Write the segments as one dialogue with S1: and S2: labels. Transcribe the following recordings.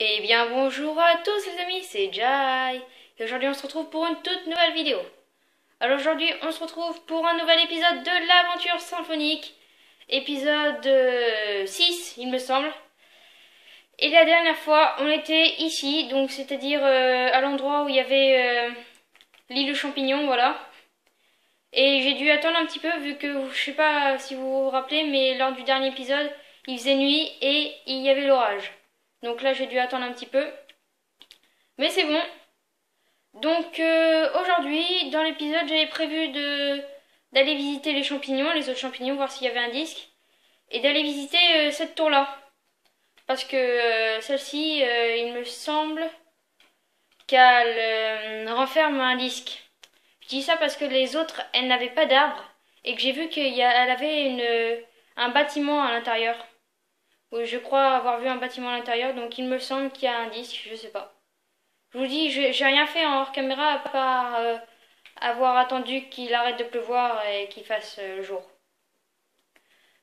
S1: Eh bien bonjour à tous les amis, c'est Jai. Et aujourd'hui on se retrouve pour une toute nouvelle vidéo. Alors aujourd'hui on se retrouve pour un nouvel épisode de l'aventure symphonique. Épisode 6 il me semble. Et la dernière fois on était ici, donc c'est-à-dire à l'endroit où il y avait l'île aux champignons, voilà. Et j'ai dû attendre un petit peu vu que je sais pas si vous vous rappelez, mais lors du dernier épisode il faisait nuit et il y avait l'orage. Donc là j'ai dû attendre un petit peu. Mais c'est bon. Donc aujourd'hui, dans l'épisode, j'avais prévu d'aller visiter les champignons, les autres champignons, voir s'il y avait un disque. Et d'aller visiter cette tour-là. Parce que celle-ci, il me semble qu'elle renferme un disque. Je dis ça parce que les autres, elles n'avaient pas d'arbre. Et que j'ai vu qu'elle avait un bâtiment à l'intérieur. Oui, je crois avoir vu un bâtiment à l'intérieur, donc il me semble qu'il y a un disque, je sais pas. Je vous dis, j'ai rien fait en hors caméra à part avoir attendu qu'il arrête de pleuvoir et qu'il fasse jour.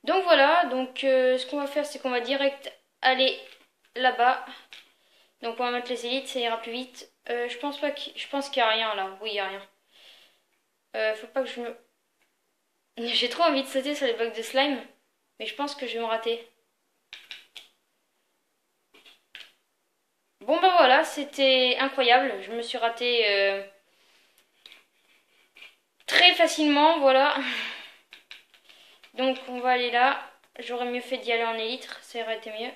S1: Donc voilà, donc ce qu'on va faire, c'est qu'on va direct aller là-bas. Donc on va mettre les élites, ça ira plus vite. Je pense qu'il y a rien là. Oui, il y a rien. Faut pas que je me... J'ai trop envie de sauter sur les blocs de slime, mais je pense que je vais me rater. Bon ben voilà, c'était incroyable. Je me suis ratée très facilement, voilà. Donc on va aller là. J'aurais mieux fait d'y aller en élytre, ça aurait été mieux.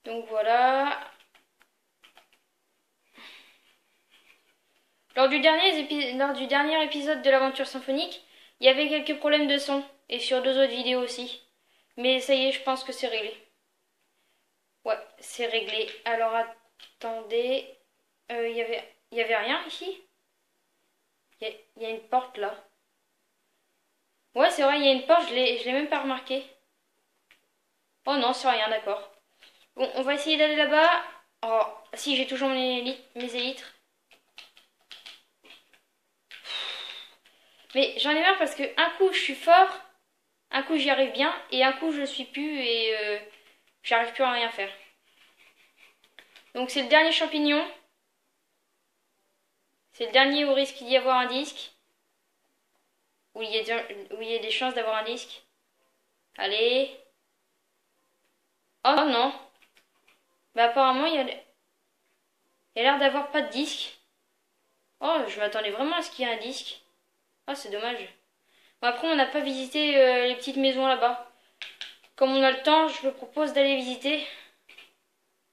S1: Donc voilà. Lors du dernier épisode de l'aventure symphonique, il y avait quelques problèmes de son. Et sur deux autres vidéos aussi. Mais ça y est, je pense que c'est réglé. Ouais, c'est réglé. Alors attendez. Il y avait rien ici? Il y a une porte là. Ouais, c'est vrai, il y a une porte, je l'ai même pas remarqué. Oh non, c'est rien, d'accord. Bon, on va essayer d'aller là-bas. Oh, si, j'ai toujours mes élytres. Mais j'en ai marre parce que un coup je suis fort, un coup j'y arrive bien, et un coup je suis plus et j'arrive plus à rien faire. Donc c'est le dernier champignon. C'est le dernier où risque d'y avoir un disque. Où il y a des chances d'avoir un disque. Allez. Oh non. Bah apparemment il y a l'air d'avoir pas de disque. Oh, je m'attendais vraiment à ce qu'il y ait un disque. Ah, c'est dommage. Bon, après, on n'a pas visité les petites maisons là-bas. Comme on a le temps, je me propose d'aller visiter.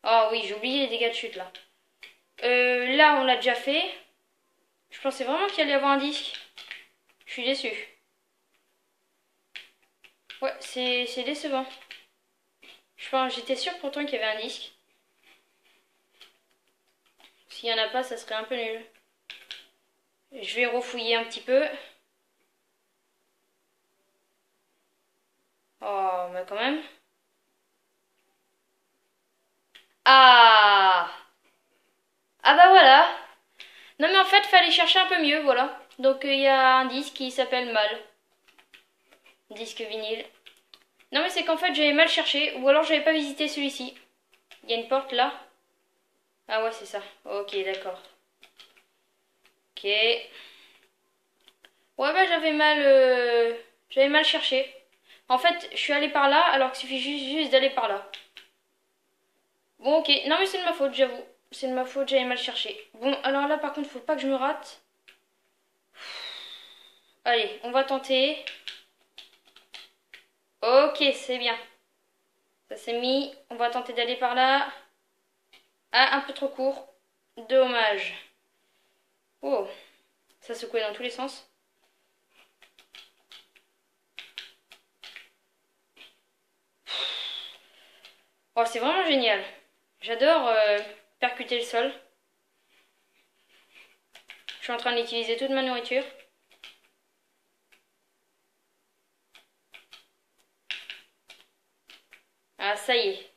S1: Ah oui, j'ai oublié les dégâts de chute là. Là, on l'a déjà fait. Je pensais vraiment qu'il allait y avoir un disque. Je suis déçue. Ouais, c'est décevant. J'étais sûre pourtant qu'il y avait un disque. S'il n'y en a pas, ça serait un peu nul. Je vais refouiller un petit peu. Oh, mais quand même. Ah! Ah bah voilà. Non mais en fait, fallait chercher un peu mieux, voilà. Donc il y a un disque qui s'appelle Mal. Disque vinyle. Non mais c'est qu'en fait, j'avais mal cherché, ou alors j'avais pas visité celui-ci. Il y a une porte là. Ah ouais, c'est ça. Ok, d'accord. Ok. Ouais bah j'avais mal cherché. En fait, je suis allée par là, alors qu'il suffit juste d'aller par là. Bon, ok. Non mais c'est de ma faute, j'avoue. C'est de ma faute, j'avais mal cherché. Bon, alors là par contre, faut pas que je me rate. Allez, on va tenter. Ok, c'est bien. Ça s'est mis. On va tenter d'aller par là. Ah, un peu trop court. Dommage. Oh, ça secouait dans tous les sens. Oh, c'est vraiment génial. J'adore percuter le sol. Je suis en train d'utiliser toute ma nourriture. Ah, ça y est.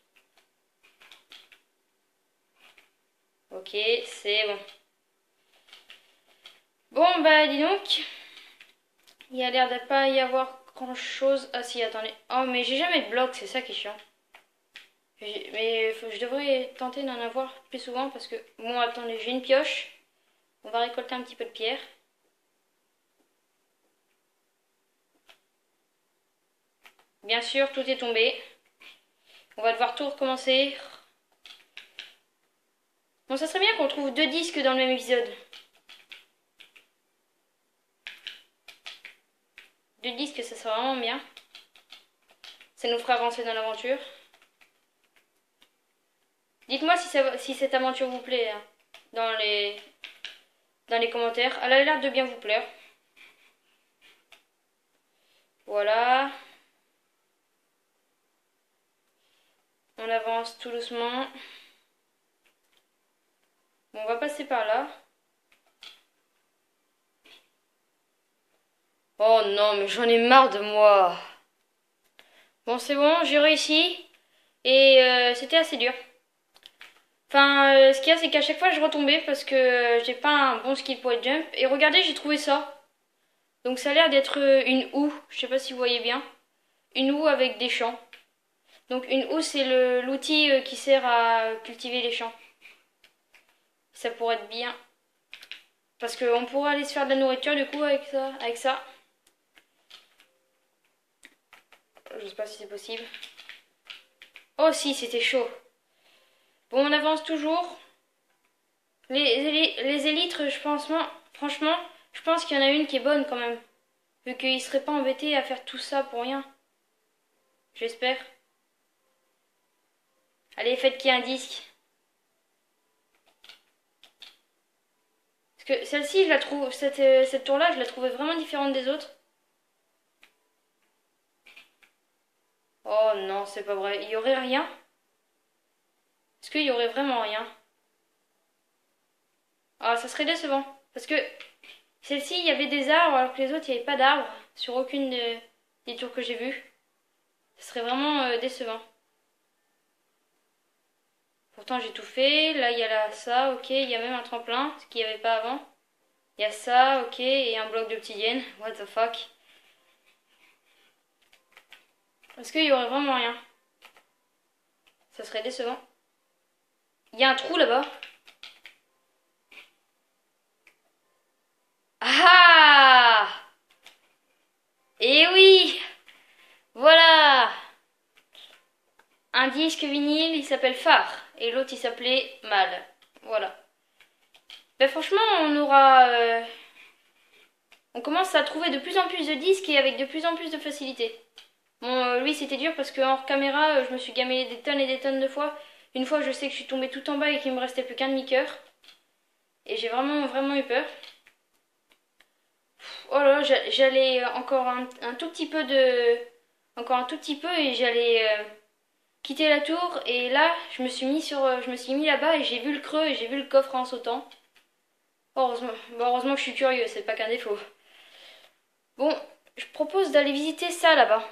S1: Ok, c'est bon. Bon, bah dis donc. Il y a l'air de pas y avoir grand chose. Ah si, attendez. Oh, mais j'ai jamais de bloc, c'est ça qui est chiant. Mais je devrais tenter d'en avoir plus souvent parce que... Bon, attendez, j'ai une pioche. On va récolter un petit peu de pierre. Bien sûr, tout est tombé. On va devoir tout recommencer. Bon, ça serait bien qu'on trouve 2 disques dans le même épisode. 2 disques, ça serait vraiment bien. Ça nous fera avancer dans l'aventure. Dites-moi si cette aventure vous plaît hein, dans les commentaires. Elle a l'air de bien vous plaire. Voilà. On avance tout doucement. Bon, on va passer par là. Oh non, mais j'en ai marre de moi. Bon, c'est bon, j'ai réussi. Et c'était assez dur. Enfin, ce qu'il y a, c'est qu'à chaque fois, je retombais parce que j'ai pas un bon skill point jump. Et regardez, j'ai trouvé ça. Donc ça a l'air d'être une houe. Je sais pas si vous voyez bien. Une houe avec des champs. Donc une houe, c'est l'outil qui sert à cultiver les champs. Ça pourrait être bien. Parce qu'on pourrait aller se faire de la nourriture du coup avec ça. Je sais pas si c'est possible. Oh si, c'était chaud. Bon, on avance toujours. Les élytres, franchement, je pense qu'il y en a une qui est bonne quand même. Vu qu'ils seraient pas embêtés à faire tout ça pour rien. J'espère. Allez, faites qu'il y ait un disque. Parce que celle-ci, je la trouve, cette tour-là, je la trouvais vraiment différente des autres. Oh non, c'est pas vrai. Il y aurait rien? Est-ce qu'il y aurait vraiment rien? Ah, ça serait décevant. Parce que celle-ci, il y avait des arbres, alors que les autres, il n'y avait pas d'arbres. Sur aucune des tours que j'ai vues. Ça serait vraiment décevant. Pourtant, j'ai tout fait. Là, il y a là, ça, ok. Il y a même un tremplin, ce qu'il n'y avait pas avant. Il y a ça, ok. Et un bloc d'obsidienne. What the fuck? Est-ce qu'il y aurait vraiment rien? Ça serait décevant. Il y a un trou là-bas. Ah! Eh oui! Voilà! Un disque vinyle, il s'appelle Phare. Et l'autre, il s'appelait Mal. Voilà. Ben franchement, on commence à trouver de plus en plus de disques et avec de plus en plus de facilité. Bon, lui, c'était dur parce que hors caméra, je me suis gamé des tonnes et des tonnes de fois. Une fois, je sais que je suis tombée tout en bas et qu'il me restait plus qu'un demi-cœur. Et j'ai vraiment eu peur. Oh là, j'allais un tout petit peu encore un tout petit peu et j'allais quitter la tour. Et là, je me suis mis là-bas et j'ai vu le creux et j'ai vu le coffre en sautant. Heureusement, bon, heureusement que je suis curieux, c'est pas qu'un défaut. Bon, je propose d'aller visiter ça là-bas.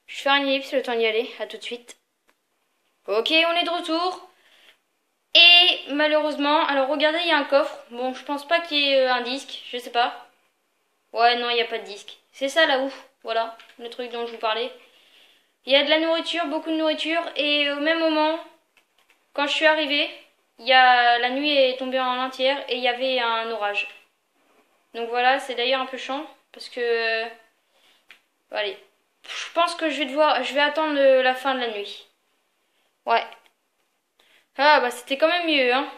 S1: Je vais faire une ellipse le temps d'y aller, à tout de suite. Ok, on est de retour. Et malheureusement, alors regardez, il y a un coffre. Bon, je pense pas qu'il y ait un disque, je sais pas. Ouais, non, il n'y a pas de disque. C'est ça là-haut, voilà, le truc dont je vous parlais. Il y a de la nourriture, beaucoup de nourriture, et au même moment, quand je suis arrivée, la nuit est tombée en entière et il y avait un orage. Donc voilà, c'est d'ailleurs un peu chiant, parce que... allez, je pense que je vais attendre la fin de la nuit. Ouais. Ah bah c'était quand même mieux, hein.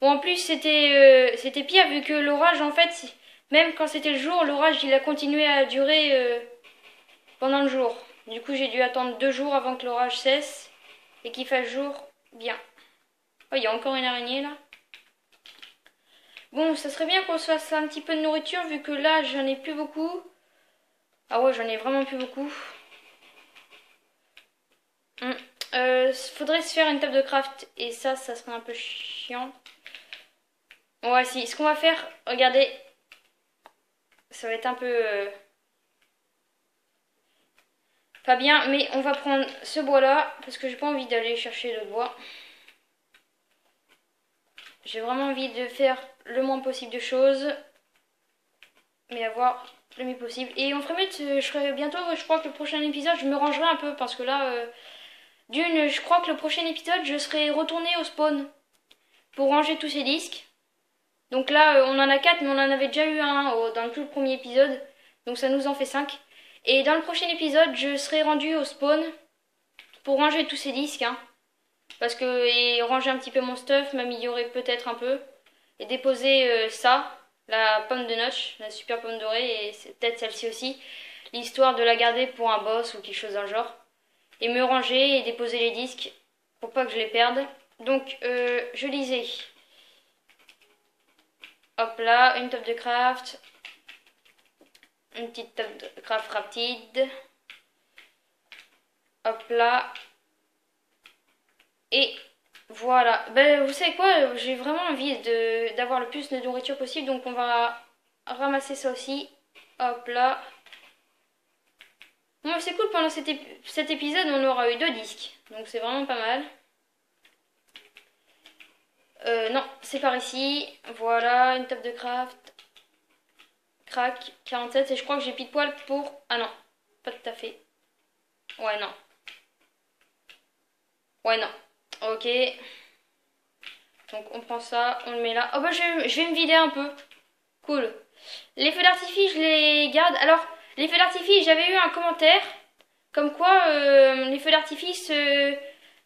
S1: Bon, en plus c'était pire vu que l'orage, en fait, même quand c'était le jour, l'orage il a continué à durer pendant le jour. Du coup j'ai dû attendre 2 jours avant que l'orage cesse et qu'il fasse jour bien. Oh, il y a encore une araignée là. Bon, ça serait bien qu'on se fasse un petit peu de nourriture vu que là j'en ai plus beaucoup. Ah ouais, j'en ai vraiment plus beaucoup. Faudrait se faire une table de craft et ça serait un peu chiant. Ouais, si, ce qu'on va faire, regardez, ça va être un peu pas bien, mais on va prendre ce bois là parce que j'ai pas envie d'aller chercher d'autres bois. J'ai vraiment envie de faire le moins possible de choses, mais avoir le mieux possible. Et on ferait mieux, je ferai bientôt, je crois que le prochain épisode, je me rangerai un peu parce que là, D'une, je crois que le prochain épisode, je serai retourné au spawn pour ranger tous ces disques. Donc là, on en a 4, mais on en avait déjà eu un dans le tout premier épisode. Donc ça nous en fait 5. Et dans le prochain épisode, je serai rendu au spawn pour ranger tous ces disques. Hein. Parce que, et ranger un petit peu mon stuff, m'améliorer peut-être un peu. Et déposer ça, la pomme de notch, la super pomme dorée, et c'est peut-être celle-ci aussi. L'histoire de la garder pour un boss ou quelque chose dans le genre. Et me ranger et déposer les disques pour pas que je les perde. Donc, je lisais. Hop là, une table de craft. Une petite table de craft rapide. Hop là. Et voilà. Ben, vous savez quoi? J'ai vraiment envie d'avoir le plus de nourriture possible. Donc, on va ramasser ça aussi. Hop là. Bon, c'est cool, pendant cet épisode, on aura eu 2 disques. Donc, c'est vraiment pas mal. Non, c'est par ici. Voilà, une table de craft. Crac, 47. Et je crois que j'ai pile poil pour... Ah non, pas tout à fait. Ouais, non. Ouais, non. Ok. Donc, on prend ça, on le met là. Oh bah, je vais me vider un peu. Cool. Les feux d'artifice, je les garde. Alors, les feux d'artifice, j'avais eu un commentaire. Comme quoi, les feux d'artifice...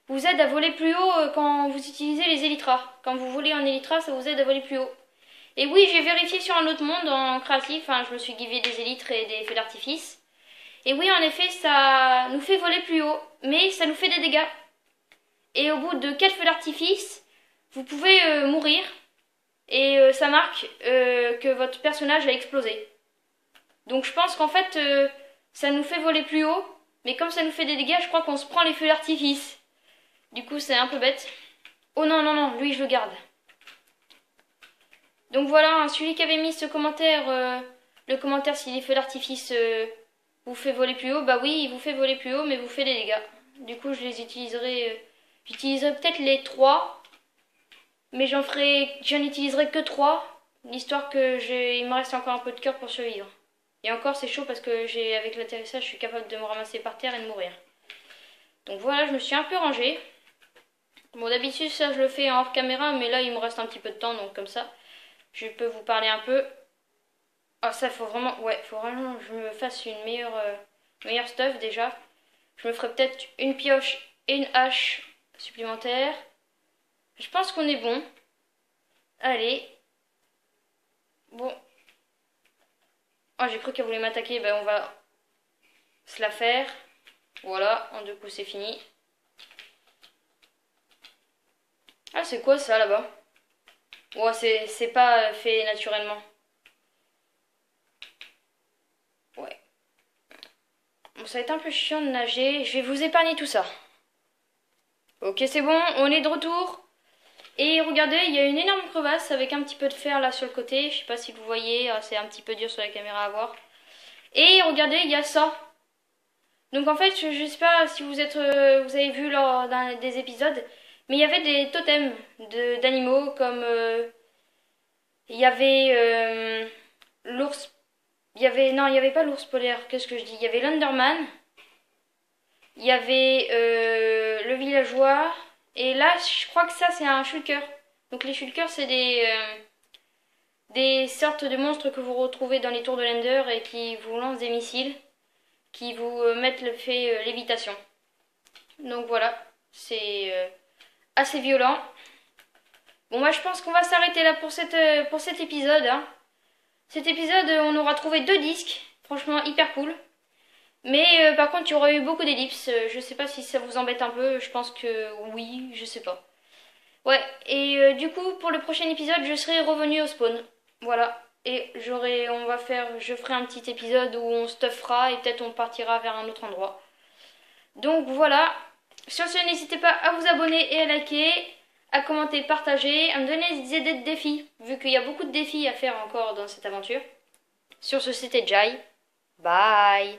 S1: vous aide à voler plus haut quand vous utilisez les élytras. Quand vous volez en élytra, ça vous aide à voler plus haut. Et oui, j'ai vérifié sur un autre monde en créatif, hein, je me suis givé des élytres et des feux d'artifice. Et oui, en effet, ça nous fait voler plus haut, mais ça nous fait des dégâts. Et au bout de 4 feux d'artifice, vous pouvez mourir. Et ça marque que votre personnage a explosé. Donc je pense qu'en fait, ça nous fait voler plus haut, mais comme ça nous fait des dégâts, je crois qu'on se prend les feux d'artifice. Du coup, c'est un peu bête. Oh non, non, non, lui, je le garde. Donc voilà, celui qui avait mis ce commentaire, le commentaire si les feux d'artifice vous fait voler plus haut, bah oui, il vous fait voler plus haut, mais vous fait des dégâts. Du coup, je les utiliserai, j'utiliserai peut-être les 3, mais j'en utiliserai que 3, l'histoire que il me reste encore un peu de cœur pour survivre. Et encore, c'est chaud parce que avec l'atterrissage, je suis capable de me ramasser par terre et de mourir. Donc voilà, je me suis un peu rangée. Bon, d'habitude, ça, je le fais en hors caméra, mais là, il me reste un petit peu de temps, donc comme ça, je peux vous parler un peu. Ah, ça, faut vraiment que je me fasse une meilleure stuff, déjà. Je me ferai peut-être une pioche et une hache supplémentaire. Je pense qu'on est bon. Allez. Bon. Oh, j'ai cru qu'elle voulait m'attaquer, ben on va se la faire. Voilà, en 2 coups, c'est fini. Ah, c'est quoi ça là-bas? Ouais, c'est pas fait naturellement. Ouais. Bon, ça va être un peu chiant de nager. Je vais vous épargner tout ça. Ok, c'est bon, on est de retour. Et regardez, il y a une énorme crevasse avec un petit peu de fer là sur le côté. Je sais pas si vous voyez, c'est un petit peu dur sur la caméra à voir. Et regardez, il y a ça. Donc en fait, je sais pas si vous avez vu lors des épisodes, mais il y avait des totems d'animaux comme il y avait l'ours. Non, il y avait pas l'ours polaire. Qu'est-ce que je dis? Il y avait l'Underman. Il y avait le villageois. Et là, je crois que ça, c'est un shulker. Donc les shulkers, c'est des sortes de monstres que vous retrouvez dans les tours de l'Ender et qui vous lancent des missiles, qui vous mettent l'effet lévitation. Donc voilà, c'est assez violent. Bon, moi je pense qu'on va s'arrêter là pour cet épisode. Hein. Cet épisode, on aura trouvé 2 disques, franchement hyper cool. Mais par contre, il y aura eu beaucoup d'ellipses. Je sais pas si ça vous embête un peu. Je pense que oui, je sais pas. Ouais, et du coup, pour le prochain épisode, je serai revenu au spawn. Voilà. Et je ferai un petit épisode où on stuffera et peut-être on partira vers un autre endroit. Donc voilà. Sur ce, n'hésitez pas à vous abonner et à liker, à commenter, partager, à me donner des idées de défis, vu qu'il y a beaucoup de défis à faire encore dans cette aventure. Sur ce, c'était Jai. Bye.